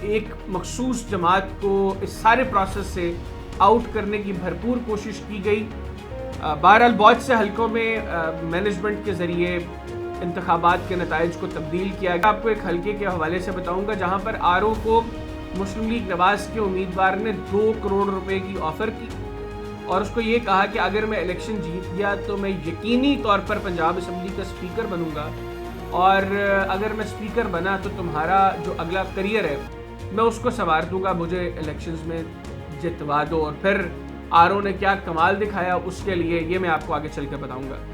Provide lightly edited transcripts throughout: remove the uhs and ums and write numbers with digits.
एक मखसूस जमात को इस सारे प्रोसेस से आउट करने की भरपूर कोशिश की गई। बहरहाल बहुत से हलकों में मैनेजमेंट के ज़रिए इंतखाबात के नताइज को तब्दील किया गया। आपको एक हलके के हवाले से बताऊंगा जहां पर आरओ को मुस्लिम लीग नवाज के उम्मीदवार ने 2 करोड़ रुपए की ऑफ़र की और उसको ये कहा कि अगर मैं इलेक्शन जीत गया तो मैं यकीनी तौर पर पंजाब असम्बली का स्पीकर बनूंगा और अगर मैं स्पीकर बना तो तुम्हारा जो अगला करियर है मैं उसको संवार दूंगा, मुझे इलेक्शंस में जितवा दो। और फिर आरओ ने क्या कमाल दिखाया उसके लिए ये मैं आपको आगे चल कर बताऊंगा।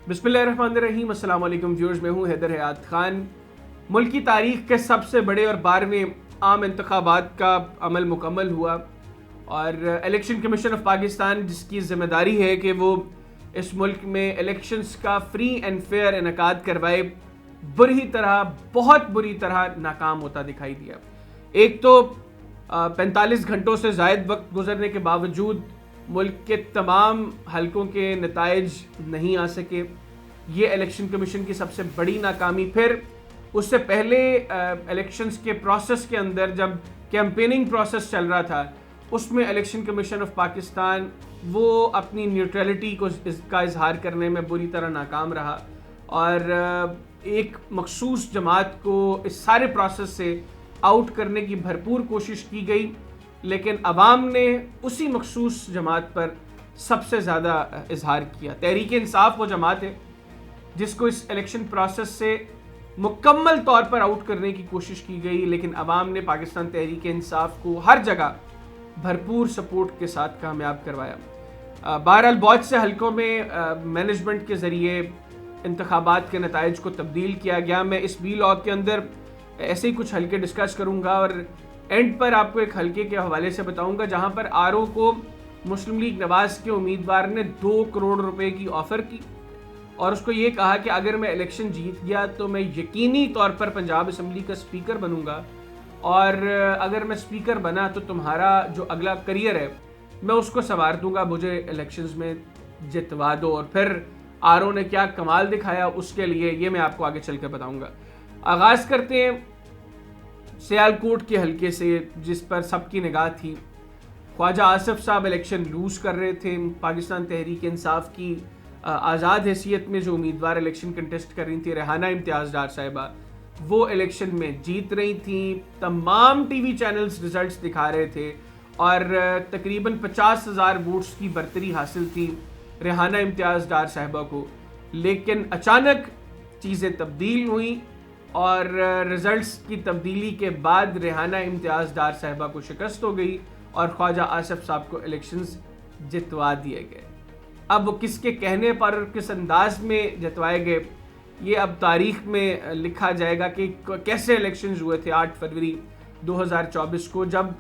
बिस्मिल्लाहिर्रहमानिर्रहीम, अस्सलाम वालेकुम व्यूअर्स, मैं हूं हैदर हयात खान। मुल्क की तारीख के सबसे बड़े और 12वें आम इंतखाबात का अमल मुकम्मल हुआ और इलेक्शन कमीशन ऑफ पाकिस्तान जिसकी ज़िम्मेदारी है कि वो इस मुल्क में इलेक्शंस का फ्री एंड फेयर इनकाद करवाए, बहुत बुरी तरह नाकाम होता दिखाई दिया। एक तो 45 घंटों से ज़ायद वक्त गुजरने के बावजूद मुल्क के तमाम हलकों के नताइज नहीं आ सके, ये इलेक्शन कमीशन की सबसे बड़ी नाकामी। फिर उससे पहले इलेक्शंस के प्रोसेस के अंदर जब कैंपेनिंग प्रोसेस चल रहा था उसमें इलेक्शन कमीशन ऑफ पाकिस्तान वो अपनी न्यूट्रलिटी को इसका इजहार करने में बुरी तरह नाकाम रहा और एक मखसूस जमात को इस सारे प्रोसेस से आउट करने की भरपूर कोशिश की गई, लेकिन अवाम ने उसी मखसूस जमात पर सबसे ज़्यादा इजहार किया। तहरीक इंसाफ वो जमात है जिसको इस इलेक्शन प्रोसेस से मुकम्मल तौर पर आउट करने की कोशिश की गई, लेकिन अवाम ने पाकिस्तान तहरीक इंसाफ को हर जगह भरपूर सपोर्ट के साथ कामयाब करवाया। बहरहाल बहुत से हलकों में मैनेजमेंट के ज़रिए इंतखाबात के नताइज को तब्दील किया गया। मैं इस व्लॉग के अंदर ऐसे ही कुछ हलके डिस्कस करूँगा और एंड पर आपको एक हलके के हवाले से बताऊँगा जहाँ पर आरओ को मुस्लिम लीग नवाज के उम्मीदवार ने 2 करोड़ रुपए की ऑफ़र की और उसको ये कहा कि अगर मैं इलेक्शन जीत गया तो मैं यकीनी तौर पर पंजाब असम्बली का स्पीकर बनूंगा और अगर मैं स्पीकर बना तो तुम्हारा जो अगला करियर है मैं उसको संवार दूंगा, मुझे इलेक्शंस में जितवा दो। और फिर आरओ ने क्या कमाल दिखाया उसके लिए ये मैं आपको आगे चल कर बताऊँगा। आगाज़ करते हैं सियालकोट के हलके से जिस पर सबकी निगाह थी। ख्वाजा आसिफ साहब इलेक्शन लूज कर रहे थे। पाकिस्तान तहरीक इंसाफ की आज़ाद हैसियत में जो उम्मीदवार इलेक्शन कंटेस्ट कर रही थी रेहाना इम्तियाज़ डार साहिबा, वो इलेक्शन में जीत रही थी। तमाम टीवी चैनल्स रिजल्ट्स दिखा रहे थे और तकरीबन 50,000 वोट्स की बरतरी हासिल थी रेहाना इम्तियाज़ डार साहिबा को। लेकिन अचानक चीज़ें तब्दील हुई और रिजल्ट्स की तब्दीली के बाद रेहाना इम्तियाज़ डार साहिबा को शिकस्त हो गई और ख्वाजा आसिफ साहब को इलेक्शंस जितवा दिए गए। अब वो किसके कहने पर किस अंदाज में जितवाए गए ये अब तारीख में लिखा जाएगा कि कैसे इलेक्शंस हुए थे 8 फरवरी 2024 को, जब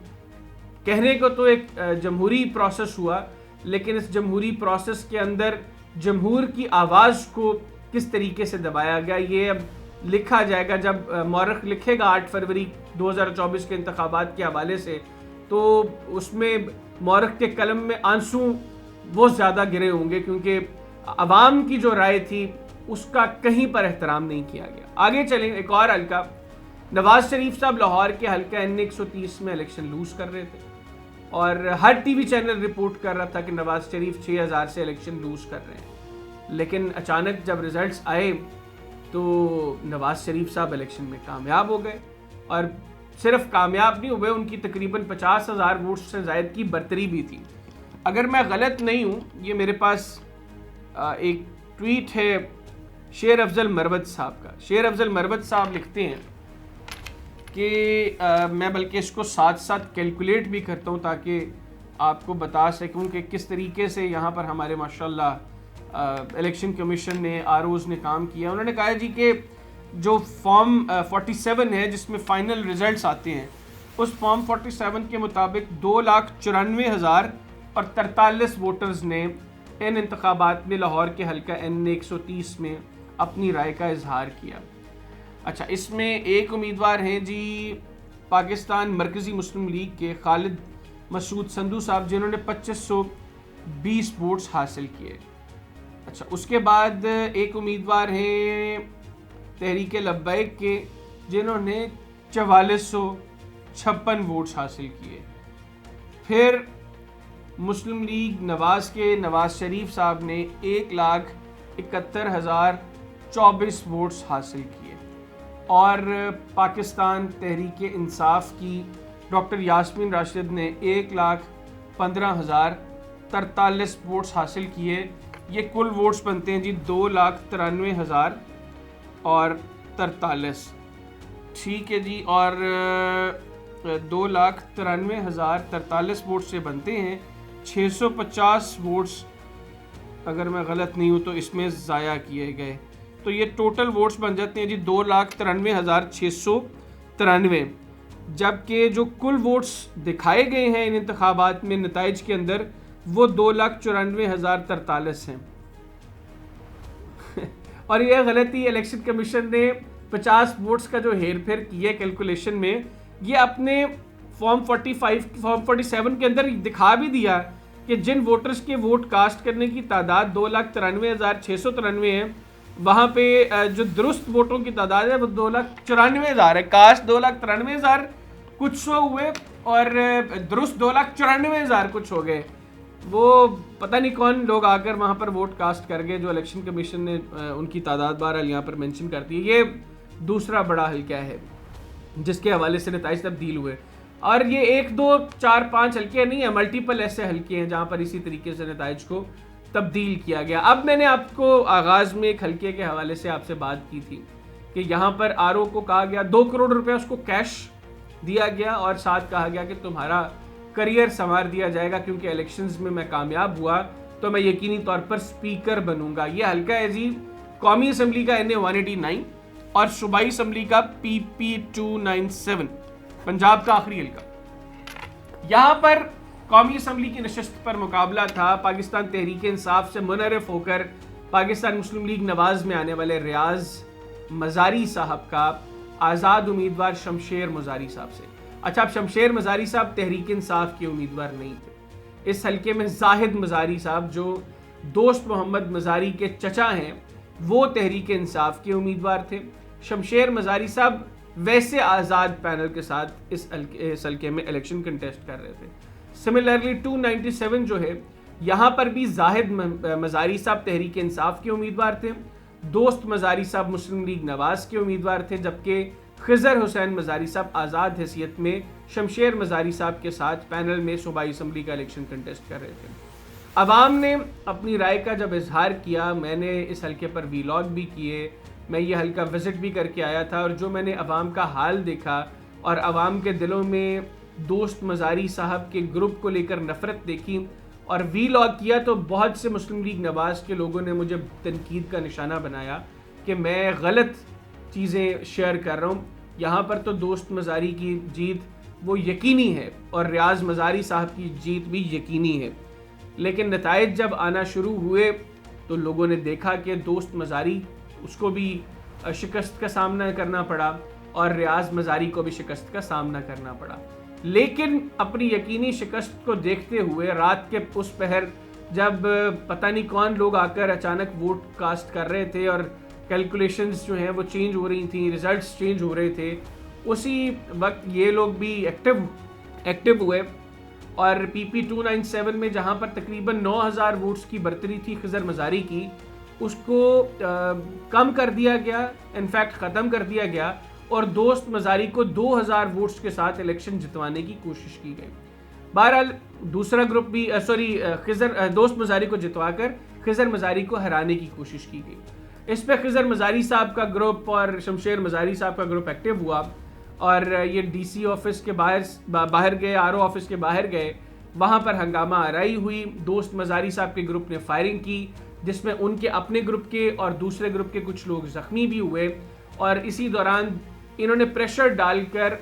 कहने को तो एक जमहूरी प्रोसेस हुआ, लेकिन इस जमहूरी प्रोसेस के अंदर जमहूर की आवाज़ को किस तरीके से दबाया गया ये अब लिखा जाएगा। जब मौरख लिखेगा 8 फरवरी 2024 के इंतखाबात के हवाले से तो उसमें मौरख के कलम में आंसू वो ज़्यादा गिरे होंगे क्योंकि अवाम की जो राय थी उसका कहीं पर एहतराम नहीं किया गया। आगे चलें, एक और हल्का, नवाज शरीफ साहब लाहौर के हल्का N130 में इलेक्शन लूज कर रहे थे और हर टीवी चैनल रिपोर्ट कर रहा था कि नवाज शरीफ 6,000 से इलेक्शन लूज कर रहे हैं। लेकिन अचानक जब रिजल्ट्स आए तो नवाज शरीफ साहब इलेक्शन में कामयाब हो गए और सिर्फ कामयाब नहीं हुए, उनकी तकरीबन 50,000 वोट्स से ज़ायद की बरतरी भी थी। अगर मैं गलत नहीं हूँ, ये मेरे पास एक ट्वीट है शेर अफजल मरवत साहब का। शेर अफजल मरवत साहब लिखते हैं कि मैं बल्कि इसको साथ साथ कैलकुलेट भी करता हूँ ताकि आपको बता सकूँ कि किस तरीके से यहाँ पर हमारे माशाल्लाह इलेक्शन कमीशन ने आरओज़ ने काम किया। उन्होंने कहा जी कि जो फॉर्म 47 है जिसमें फाइनल रिजल्ट्स आते हैं, उस फॉर्म 47 के मुताबिक 2,94,043 वोटर्स ने इन इंतखाबात में लाहौर के हल्का N130 में अपनी राय का इजहार किया। अच्छा, इसमें एक उम्मीदवार हैं जी पाकिस्तान मरकज़ी मुस्लिम लीग के खालिद मसूद संधू साहब, जिन्होंने 2520 वोट्स हासिल किए। अच्छा, उसके बाद एक उम्मीदवार हैं तहरीक लब्बैक के, जिन्होंने 4456 वोट्स हासिल किए। फिर मुस्लिम लीग नवाज के नवाज शरीफ साहब ने 1,71,024 वोट्स हासिल किए। और पाकिस्तान तहरीक इंसाफ की डॉक्टर यास्मीन राशिद ने 1,15,043 वोट्स हासिल किए। ये कुल वोट्स बनते हैं जी 2,93,043। ठीक है जी, और 2,93,043 वोट से बनते हैं 650 वोट्स, अगर मैं गलत नहीं हूँ तो इसमें ज़ाया किए गए, तो ये टोटल वोट्स बन जाते हैं जी 2,93,693। जबकि जो कुल वोट्स दिखाए गए हैं इन इंतखाबात में नताइज के अंदर, वो 2,94,043 हैं। और यह गलती इलेक्शन कमीशन ने 50 वोट्स का जो हेर फेर किया कैलकुलेशन में, ये अपने फॉर्म 47 के अंदर दिखा भी दिया कि जिन वोटर्स के वोट कास्ट करने की तादाद 2,93,693 है, वहाँ पे जो दुरुस्त वोटों की तादाद है वो 2,94,000 है। कास्ट 2,93,000 कुछ सौ हुए और दुरुस्त 2,94,000 कुछ हो गए। वो पता नहीं कौन लोग आकर वहाँ पर वोट कास्ट कर गए, जो इलेक्शन कमीशन ने उनकी तादाद बहरहाल यहाँ पर मेंशन कर दी। ये दूसरा बड़ा हल्का है जिसके हवाले से नताइज तब्दील हुए। और ये 1, 2, 4, 5 हल्के नहीं है, मल्टीपल ऐसे हल्के हैं जहाँ पर इसी तरीके से नताइज को तब्दील किया गया। अब मैंने आपको आगाज़ में एक हल्के के हवाले से आपसे बात की थी कि यहाँ पर आरओ को कहा गया 2 करोड़ रुपए उसको कैश दिया गया और साथ कहा गया कि तुम्हारा करियर संवार दिया जाएगा, क्योंकि इलेक्शंस में मैं कामयाब हुआ तो मैं यकीनी तौर पर स्पीकर बनूंगा। ये हल्का है जी कौमी असम्बली का NA-189 और सूबाई असम्बली का PP-297, पंजाब का आखिरी हल्का। यहाँ पर कौमी असम्बली की नशस्त पर मुकाबला था पाकिस्तान तहरीक इंसाफ से मुनरफ होकर पाकिस्तान मुस्लिम लीग नवाज में आने वाले रियाज मजारी साहब का आज़ाद उम्मीदवार शमशेर मजारी साहब से। अच्छा, अब शमशेर मजारी साहब तहरीक इंसाफ के उम्मीदवार नहीं थे। इस हल्के में जाहिद मजारी साहब, जो दोस्त मोहम्मद मजारी के चचा हैं, वो तहरीक इंसाफ के उम्मीदवार थे। शमशेर मजारी साहब वैसे आज़ाद पैनल के साथ इस हल्के में इलेक्शन कंटेस्ट कर रहे थे। सिमिलरली 297 जो है, यहाँ पर भी जाहिद मजारी साहब तहरीक इंसाफ के उम्मीदवार थे, दोस्त मजारी साहब मुस्लिम लीग नवाज के उम्मीदवार थे, जबकि खिजर हुसैन मजारी साहब आज़ाद हैसियत में शमशेर मजारी साहब के साथ पैनल में सूबाई असम्बली का इलेक्शन कंटेस्ट कर रहे थे। अवाम ने अपनी राय का जब इजहार किया, मैंने इस हल्के पर वीलॉग भी किए, मैं ये हल्का विज़िट भी करके आया था, और जो मैंने अवाम का हाल देखा और अवाम के दिलों में दोस्त मजारी साहब के ग्रुप को लेकर नफ़रत देखी और वीलॉग किया, तो बहुत से मुस्लिम लीग नवाज के लोगों ने मुझे तनकीद का निशाना बनाया कि मैं गलत चीज़ें शेयर कर रहा हूँ। यहाँ पर तो दोस्त मजारी की जीत वो यकीनी है और रियाज मजारी साहब की जीत भी यकीनी है, लेकिन नताइज जब आना शुरू हुए तो लोगों ने देखा कि दोस्त मजारी, उसको भी शिकस्त का सामना करना पड़ा और रियाज मजारी को भी शिकस्त का सामना करना पड़ा। लेकिन अपनी यकीनी शिकस्त को देखते हुए रात के उस पहर जब पता नहीं कौन लोग आकर अचानक वोट कास्ट कर रहे थे और कैलकुलेशंस जो हैं वो चेंज हो रही थी, रिजल्ट्स चेंज हो रहे थे, उसी वक्त ये लोग भी एक्टिव हुए और PP-297 में जहां पर तकरीबन 9,000 वोट्स की बर्तरी थी खिजर मजारी की, उसको कम कर दिया गया, इनफैक्ट ख़त्म कर दिया गया और दोस्त मजारी को 2,000 वोट्स के साथ इलेक्शन जितवाने की कोशिश की गई। बहरहाल दूसरा ग्रुप भी दोस्त मजारी को जितवाकर खिजर मजारी को हराने की कोशिश की गई। इस पर खिजर मजारी साहब का ग्रुप और शमशेर मजारी साहब का ग्रुप एक्टिव हुआ और ये DC ऑफिस के बाहर गए, RO ऑफिस के बाहर गए, वहाँ पर हंगामा आराई हुई। दोस्त मजारी साहब के ग्रुप ने फायरिंग की, जिसमें उनके अपने ग्रुप के और दूसरे ग्रुप के कुछ लोग ज़ख्मी भी हुए और इसी दौरान इन्होंने प्रेशर डालकर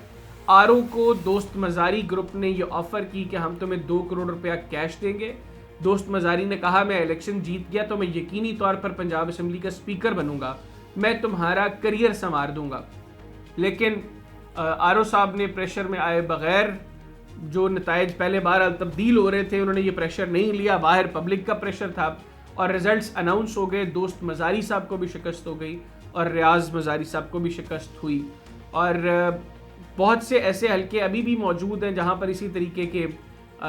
आरओ को दोस्त मजारी ग्रुप ने ये ऑफ़र की कि हम तुम्हें 2 करोड़ रुपया कैश देंगे। दोस्त मजारी ने कहा मैं इलेक्शन जीत गया तो मैं यकीनी तौर पर पंजाब असम्बली का स्पीकर बनूंगा, मैं तुम्हारा करियर संवार दूंगा। लेकिन आरओ साहब ने प्रेशर में आए बगैर, जो नताइज पहले बार तब्दील हो रहे थे, उन्होंने ये प्रेशर नहीं लिया, बाहर पब्लिक का प्रेशर था और रिजल्ट्स अनाउंस हो गए। दोस्त मजारी साहब को भी शिकस्त हो गई और रियाज मजारी साहब को भी शिकस्त हुई। और बहुत से ऐसे हलके अभी भी मौजूद हैं जहाँ पर इसी तरीके के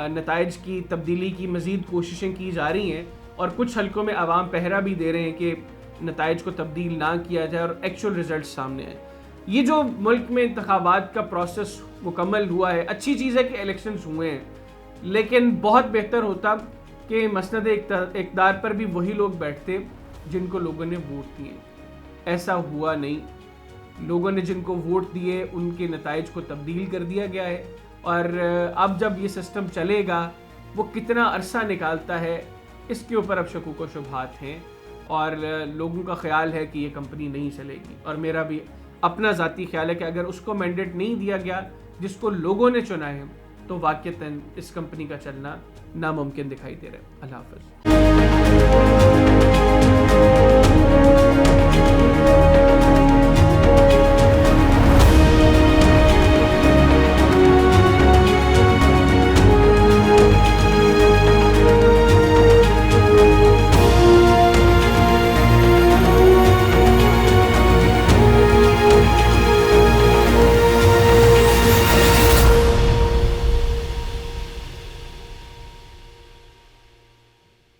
नताइज की तब्दीली की मज़ीद कोशिशें की जा रही हैं और कुछ हलकों में आवाम पहरा भी दे रहे हैं कि नताइज को तब्दील ना किया जाए और एक्चुअल रिजल्ट सामने आए। ये जो मुल्क में इंतखाबात का प्रोसेस मुकम्मल हुआ है, अच्छी चीज़ है कि इलेक्शंस हुए हैं, लेकिन बहुत बेहतर होता कि मसनद इक़्तिदार पर भी वही लोग बैठते जिनको लोगों ने वोट दिए। ऐसा हुआ नहीं। लोगों ने जिनको वोट दिए उनके नताइज को तब्दील कर दिया गया है और अब जब ये सिस्टम चलेगा वो कितना अरसा निकालता है इसके ऊपर अब शकूक व शुबहात हैं और लोगों का ख्याल है कि ये कंपनी नहीं चलेगी। और मेरा भी अपना ज़ाती ख्याल है कि अगर उसको मैंडेट नहीं दिया गया जिसको लोगों ने चुना है तो वाक़ईतन इस कंपनी का चलना नामुमकिन दिखाई दे रहा है। अल्लाह हाफ़िज़।